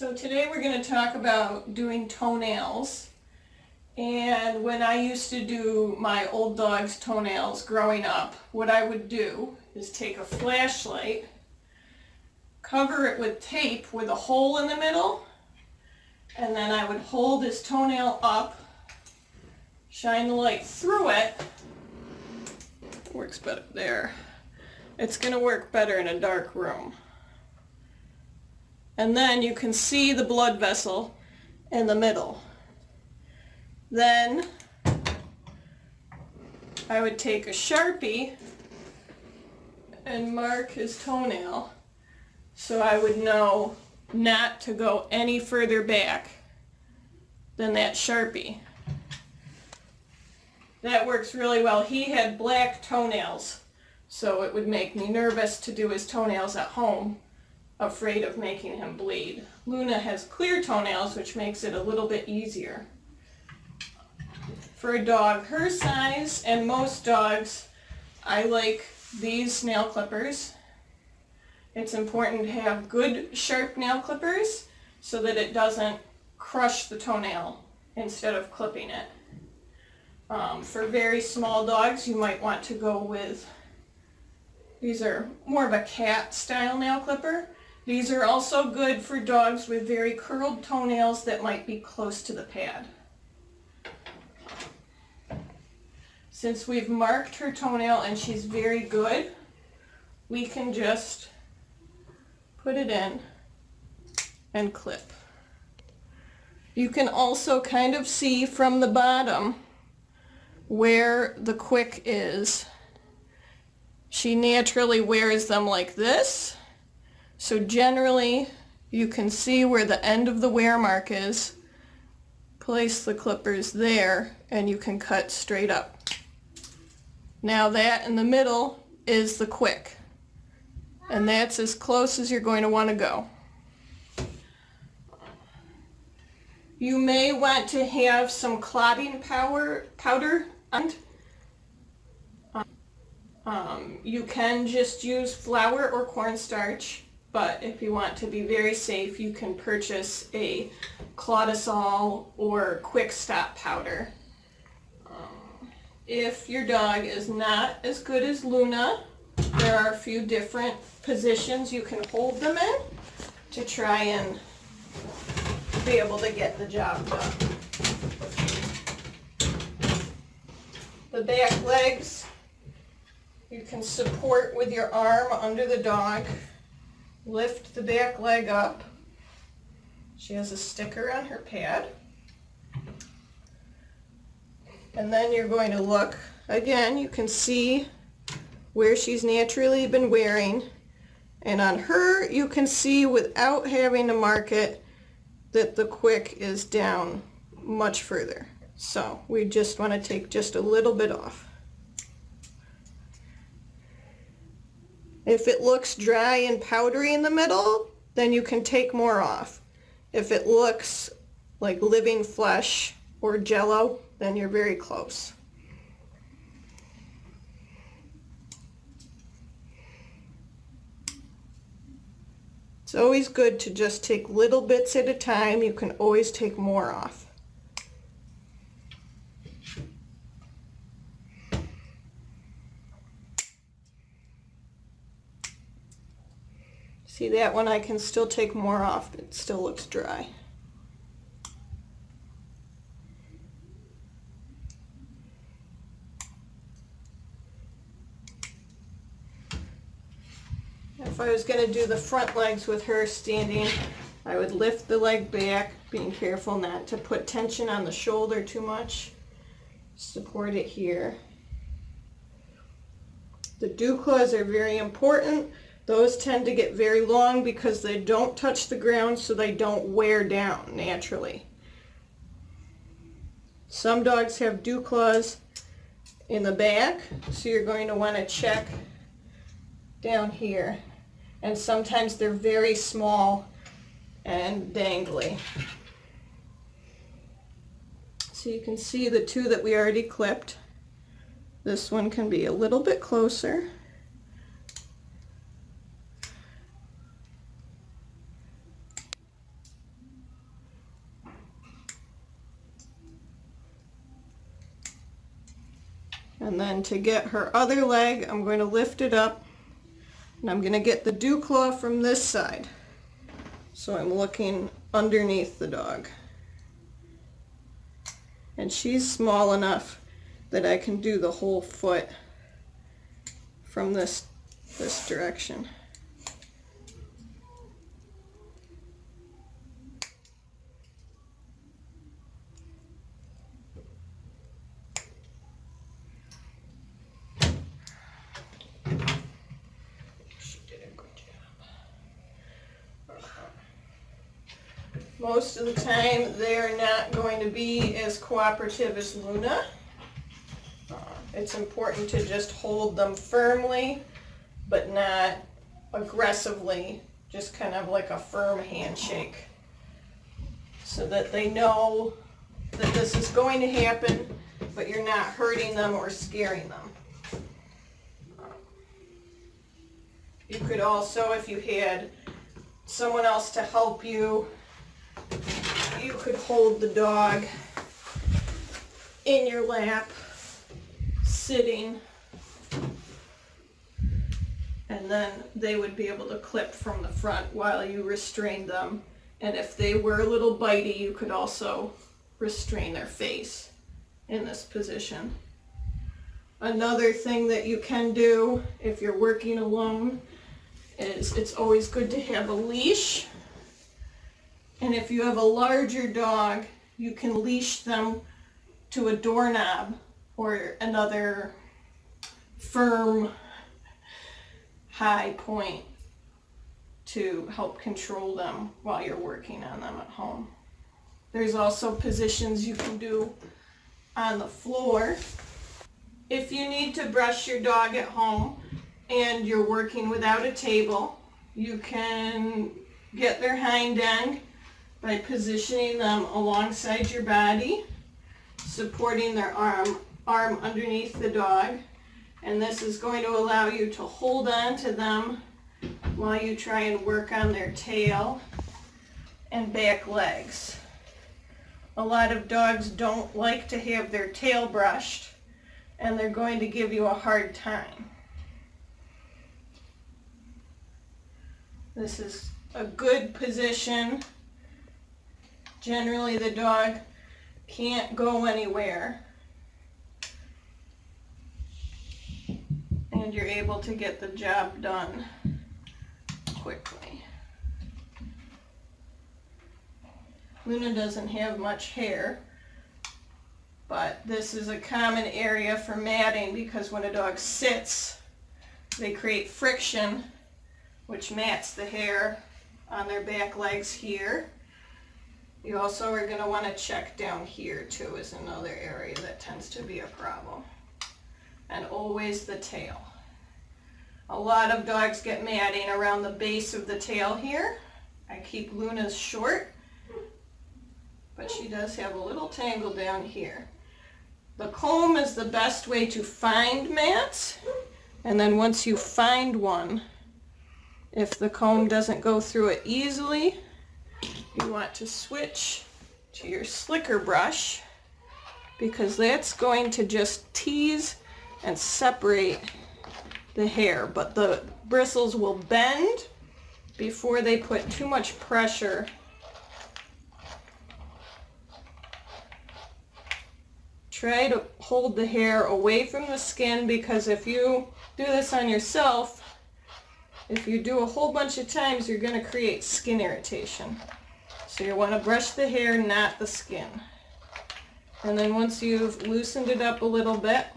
So today we're going to talk about doing toenails. And when I used to do my old dog's toenails growing up, what I would do is take a flashlight, cover it with tape with a hole in the middle, and then I would hold his toenail up, shine the light through it. It works better there. It's going to work better in a dark room. And then you can see the blood vessel in the middle. Then I would take a Sharpie and mark his toenail so I would know not to go any further back than that Sharpie. That works really well. He had black toenails, so it would make me nervous to do his toenails at home, afraid of making him bleed. Luna has clear toenails, which makes it a little bit easier. For a dog her size, and most dogs, I like these nail clippers. It's important to have good sharp nail clippers so that it doesn't crush the toenail instead of clipping it. For very small dogs, you might want to go with, these are more of a cat style nail clipper. These are also good for dogs with very curled toenails that might be close to the pad. Since we've marked her toenail and she's very good, we can just put it in and clip. You can also kind of see from the bottom where the quick is. She naturally wears them like this. So generally, you can see where the end of the wear mark is. Place the clippers there, and you can cut straight up. Now that in the middle is the quick, and that's as close as you're going to want to go. You may want to have some clotting powder on. You can just use flour or cornstarch. But if you want to be very safe, you can purchase a Clottisol or Quick Stop powder. If your dog is not as good as Luna, there are a few different positions you can hold them in to try and be able to get the job done. The back legs, you can support with your arm under the dog. Lift the back leg up. She has a sticker on her pad. And then you're going to look, again, you can see where she's naturally been wearing. And on her, you can see without having to mark it that the quick is down much further. So we just want to take just a little bit off. If it looks dry and powdery in the middle, then you can take more off. If it looks like living flesh or jello, then you're very close. It's always good to just take little bits at a time. You can always take more off. See that one? I can still take more off, but it still looks dry. If I was going to do the front legs with her standing, I would lift the leg back, being careful not to put tension on the shoulder too much. Support it here. The dew claws are very important. Those tend to get very long because they don't touch the ground, so they don't wear down naturally. Some dogs have dew claws in the back, so you're going to want to check down here. And sometimes they're very small and dangly. So you can see the two that we already clipped. This one can be a little bit closer. And then to get her other leg, I'm going to lift it up and I'm going to get the dew claw from this side. So I'm looking underneath the dog. And she's small enough that I can do the whole foot from this direction. She did a good job. Most of the time they're not going to be as cooperative as Luna. It's important to just hold them firmly, but not aggressively, just kind of like a firm handshake, so that they know that this is going to happen, but you're not hurting them or scaring them. You could also, if you had someone else to help you, you could hold the dog in your lap, sitting, and then they would be able to clip from the front while you restrain them. And if they were a little bitey, you could also restrain their face in this position. Another thing that you can do if you're working alone is it's always good to have a leash. And if you have a larger dog, you can leash them to a doorknob or another firm high point to help control them while you're working on them at home. There's also positions you can do on the floor. If you need to brush your dog at home and you're working without a table, you can get their hind end by positioning them alongside your body, supporting their arm underneath the dog, and this is going to allow you to hold on to them while you try and work on their tail and back legs. A lot of dogs don't like to have their tail brushed, and they're going to give you a hard time. This is a good position. Generally, the dog can't go anywhere, and you're able to get the job done quickly. Luna doesn't have much hair, but this is a common area for matting because when a dog sits, they create friction, which mats the hair on their back legs here. You also are going to want to check down here too, is another area that tends to be a problem. And always the tail. A lot of dogs get matting around the base of the tail here. I keep Luna's short, but she does have a little tangle down here. The comb is the best way to find mats, and then once you find one, if the comb doesn't go through it easily, you want to switch to your slicker brush, because that's going to just tease and separate the hair, but the bristles will bend before they put too much pressure. Try to hold the hair away from the skin, because if you do this on yourself, if you do a whole bunch of times, you're going to create skin irritation. So you want to brush the hair, not the skin. And then once you've loosened it up a little bit,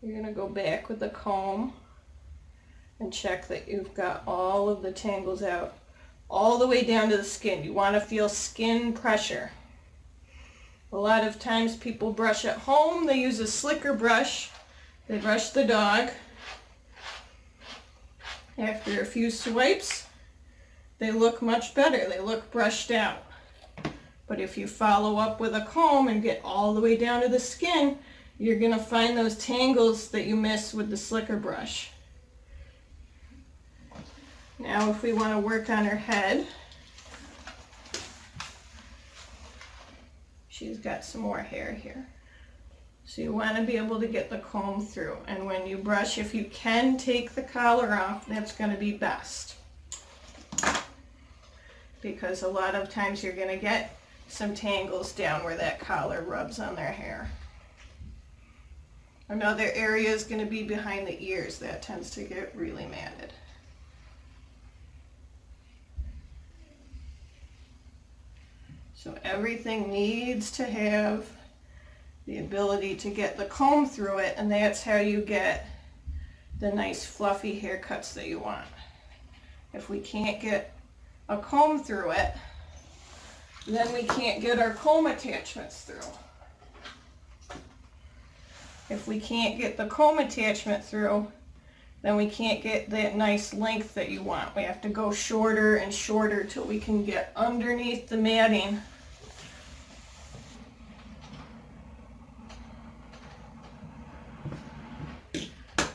you're going to go back with the comb and check that you've got all of the tangles out, all the way down to the skin. You want to feel skin pressure. A lot of times people brush at home, they use a slicker brush. They brush the dog. After a few swipes, they look much better. They look brushed out. But if you follow up with a comb and get all the way down to the skin, you're going to find those tangles that you miss with the slicker brush. Now if we want to work on her head, she's got some more hair here. So you want to be able to get the comb through. And when you brush, if you can take the collar off, that's going to be best. Because a lot of times you're going to get some tangles down where that collar rubs on their hair. Another area is going to be behind the ears. That tends to get really matted. So everything needs to have the ability to get the comb through it, and that's how you get the nice fluffy haircuts that you want. If we can't get a comb through it, then we can't get our comb attachments through. If we can't get the comb attachment through, then we can't get that nice length that you want. We have to go shorter and shorter till we can get underneath the matting.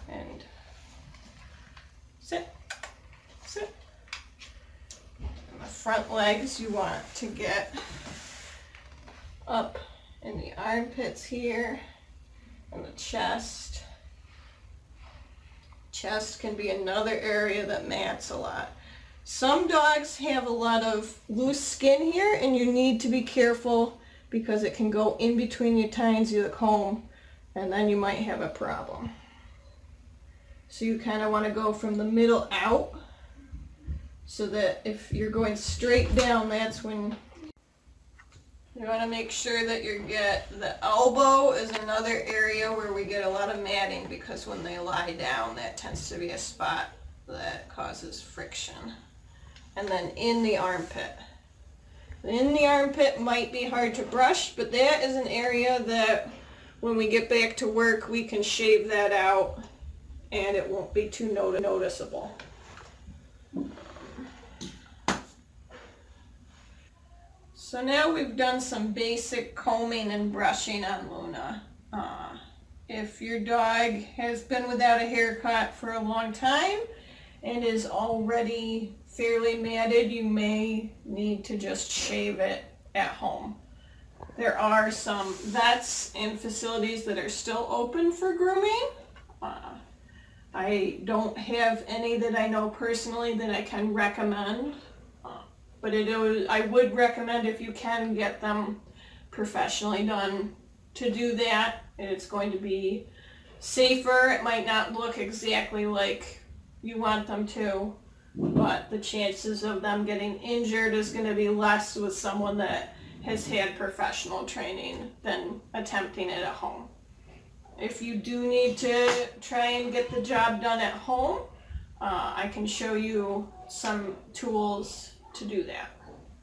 And sit, sit. And the front legs you want to get up in the armpits here, and the chest. Chest can be another area that mats a lot. Some dogs have a lot of loose skin here, and you need to be careful because it can go in between your tines of the comb, and then you might have a problem. So you kind of want to go from the middle out, so that if you're going straight down, that's when you want to make sure that you get the elbow is another area where we get a lot of matting, because when they lie down, that tends to be a spot that causes friction. And then in the armpit. In the armpit might be hard to brush, but that is an area that when we get back to work, we can shave that out and it won't be too noticeable. So now we've done some basic combing and brushing on Luna. If your dog has been without a haircut for a long time and is already fairly matted, you may need to just shave it at home. There are some vets and facilities that are still open for grooming. I don't have any that I know personally that I can recommend. But I would recommend, if you can get them professionally done, to do that. It's going to be safer. It might not look exactly like you want them to, but the chances of them getting injured is going to be less with someone that has had professional training than attempting it at home. If you do need to try and get the job done at home, I can show you some tools to do that.